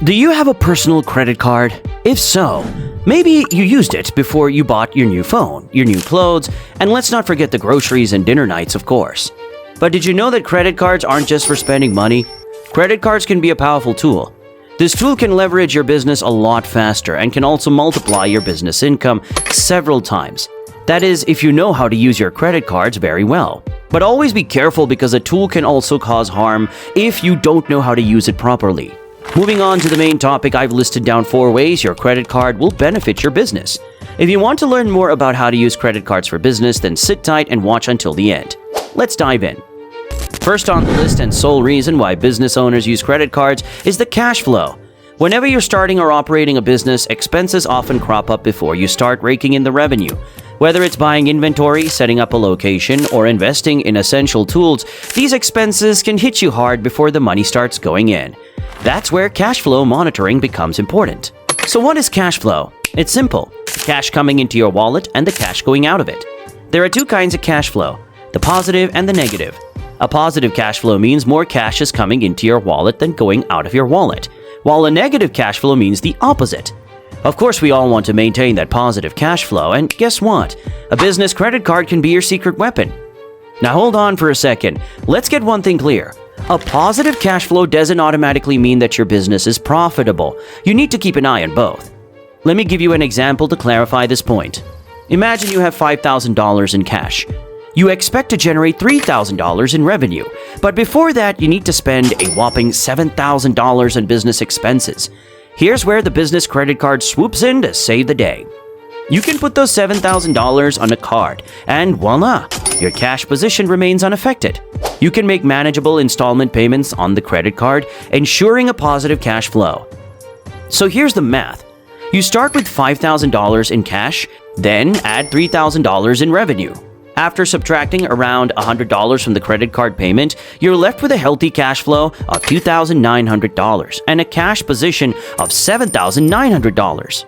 Do you have a personal credit card? If so, maybe you used it before you bought your new phone, your new clothes, and let's not forget the groceries and dinner nights, of course. But did you know that credit cards aren't just for spending money? Credit cards can be a powerful tool. This tool can leverage your business a lot faster and can also multiply your business income several times. That is, if you know how to use your credit cards very well. But always be careful because a tool can also cause harm if you don't know how to use it properly. Moving on to the main topic, I've listed down 4 ways your credit card will benefit your business. If you want to learn more about how to use credit cards for business, then sit tight and watch until the end. Let's dive in. First on the list and sole reason why business owners use credit cards is the cash flow. Whenever you're starting or operating a business, expenses often crop up before you start raking in the revenue. Whether it's buying inventory, setting up a location, or investing in essential tools, these expenses can hit you hard before the money starts going in. That's where cash flow monitoring becomes important. So what is cash flow? It's simple. Cash coming into your wallet and the cash going out of it. There are 2 kinds of cash flow, the positive and the negative. A positive cash flow means more cash is coming into your wallet than going out of your wallet, while a negative cash flow means the opposite. Of course, we all want to maintain that positive cash flow, and guess what? A business credit card can be your secret weapon. Now hold on for a second. Let's get one thing clear. A positive cash flow doesn't automatically mean that your business is profitable. You need to keep an eye on both. Let me give you an example to clarify this point. Imagine you have $5,000 in cash. You expect to generate $3,000 in revenue, but before that, you need to spend a whopping $7,000 on business expenses. Here's where the business credit card swoops in to save the day. You can put those $7,000 on a card, and voila, your cash position remains unaffected. You can make manageable installment payments on the credit card, ensuring a positive cash flow. So here's the math. You start with $5,000 in cash, then add $3,000 in revenue. After subtracting around $100 from the credit card payment, you're left with a healthy cash flow of $2,900 and a cash position of $7,900.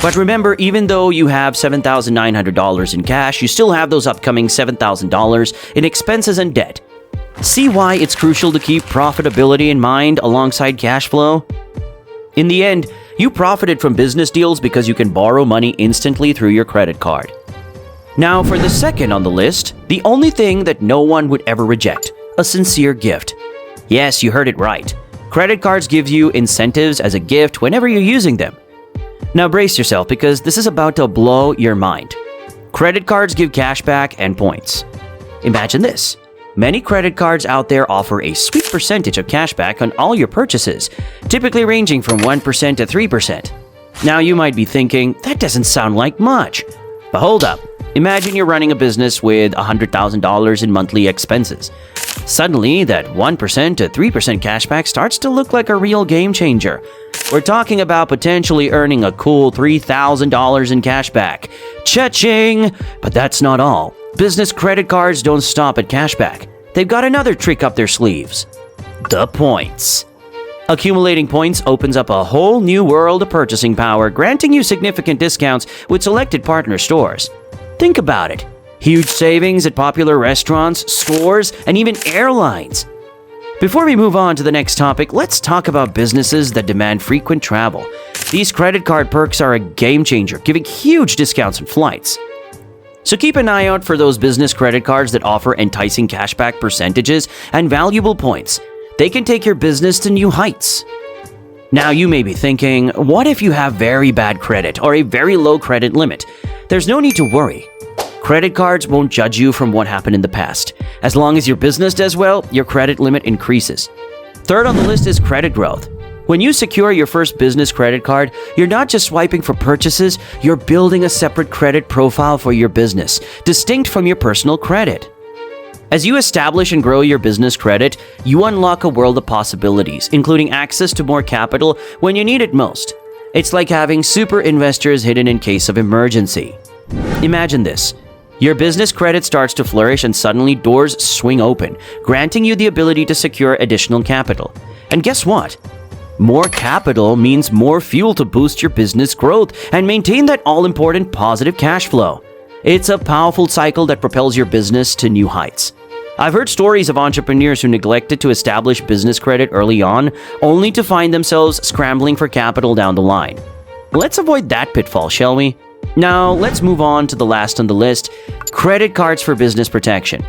But remember, even though you have $7,900 in cash, you still have those upcoming $7,000 in expenses and debt. See why it's crucial to keep profitability in mind alongside cash flow? In the end, you profited from business deals because you can borrow money instantly through your credit card. Now for the second on the list, the only thing that no one would ever reject, a sincere gift. Yes, you heard it right. Credit cards give you incentives as a gift whenever you're using them. Now brace yourself because this is about to blow your mind. Credit cards give cash back and points. Imagine this. Many credit cards out there offer a sweet percentage of cash back on all your purchases, typically ranging from 1% to 3%. Now you might be thinking, that doesn't sound like much. But hold up. Imagine you're running a business with $100,000 in monthly expenses. Suddenly, that 1% to 3% cashback starts to look like a real game changer. We're talking about potentially earning a cool $3,000 in cashback. Cha-ching! But that's not all. Business credit cards don't stop at cashback. They've got another trick up their sleeves. The points. Accumulating points opens up a whole new world of purchasing power, granting you significant discounts with selected partner stores. Think about it. Huge savings at popular restaurants, stores, and even airlines. Before we move on to the next topic, let's talk about businesses that demand frequent travel. These credit card perks are a game changer, giving huge discounts on flights. So keep an eye out for those business credit cards that offer enticing cashback percentages and valuable points. They can take your business to new heights. Now you may be thinking, what if you have very bad credit or a very low credit limit? There's no need to worry. Credit cards won't judge you from what happened in the past. As long as your business does well, your credit limit increases. Third on the list is credit growth. When you secure your first business credit card, you're not just swiping for purchases, you're building a separate credit profile for your business, distinct from your personal credit. As you establish and grow your business credit, you unlock a world of possibilities, including access to more capital when you need it most. It's like having super investors hidden in case of emergency. Imagine this. Your business credit starts to flourish and suddenly doors swing open, granting you the ability to secure additional capital. And guess what? More capital means more fuel to boost your business growth and maintain that all-important positive cash flow. It's a powerful cycle that propels your business to new heights. I've heard stories of entrepreneurs who neglected to establish business credit early on, only to find themselves scrambling for capital down the line. Let's avoid that pitfall, shall we? Now, let's move on to the last on the list, credit cards for business protection.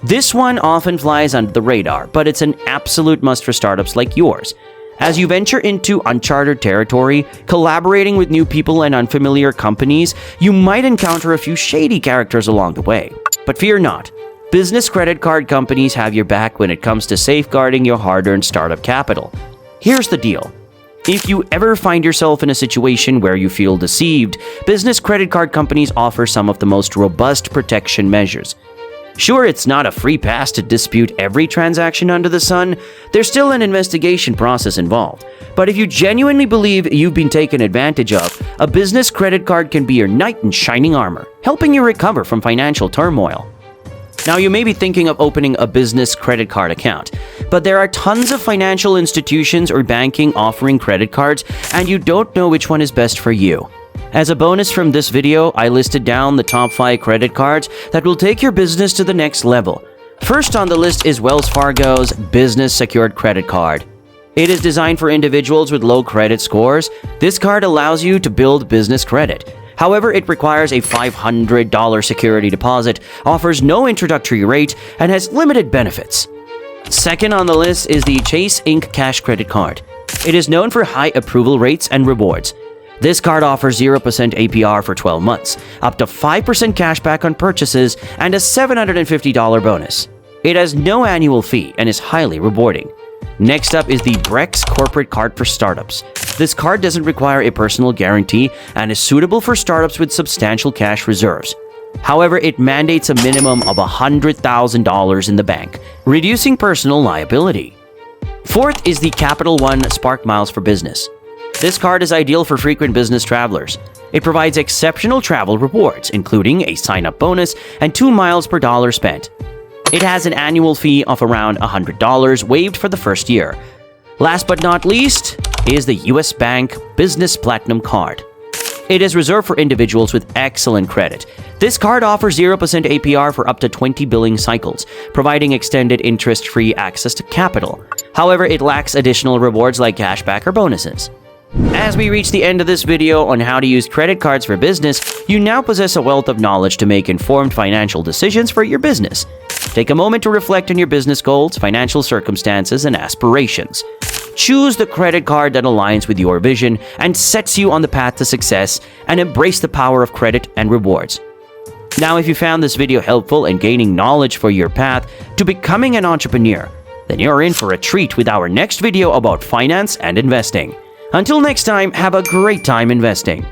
This one often flies under the radar, but it's an absolute must for startups like yours. As you venture into uncharted territory, collaborating with new people and unfamiliar companies, you might encounter a few shady characters along the way. But fear not. Business credit card companies have your back when it comes to safeguarding your hard-earned startup capital. Here's the deal. If you ever find yourself in a situation where you feel deceived, business credit card companies offer some of the most robust protection measures. Sure, it's not a free pass to dispute every transaction under the sun. There's still an investigation process involved. But if you genuinely believe you've been taken advantage of, a business credit card can be your knight in shining armor, helping you recover from financial turmoil. Now, you may be thinking of opening a business credit card account, but there are tons of financial institutions or banking offering credit cards, and you don't know which one is best for you. As a bonus from this video, I listed down the top 5 credit cards that will take your business to the next level. First on the list is Wells Fargo's Business Secured Credit Card. It is designed for individuals with low credit scores. This card allows you to build business credit. However, it requires a $500 security deposit, offers no introductory rate, and has limited benefits. Second on the list is the Chase Inc. Cash Credit Card. It is known for high approval rates and rewards. This card offers 0% APR for 12 months, up to 5% cashback on purchases, and a $750 bonus. It has no annual fee and is highly rewarding. Next up is the Brex Corporate Card for Startups. This card doesn't require a personal guarantee and is suitable for startups with substantial cash reserves. However, it mandates a minimum of $100,000 in the bank, reducing personal liability. Fourth is the Capital One Spark Miles for Business. This card is ideal for frequent business travelers. It provides exceptional travel rewards, including a sign-up bonus and 2 miles per dollar spent. It has an annual fee of around $100 waived for the first year. Last but not least is the US Bank Business Platinum Card. It is reserved for individuals with excellent credit. This card offers 0% APR for up to 20 billing cycles, providing extended interest-free access to capital. However, it lacks additional rewards like cashback or bonuses. As we reach the end of this video on how to use credit cards for business, you now possess a wealth of knowledge to make informed financial decisions for your business. Take a moment to reflect on your business goals, financial circumstances, and aspirations. Choose the credit card that aligns with your vision and sets you on the path to success, and embrace the power of credit and rewards. Now, if you found this video helpful in gaining knowledge for your path to becoming an entrepreneur, then you're in for a treat with our next video about finance and investing. Until next time, have a great time investing.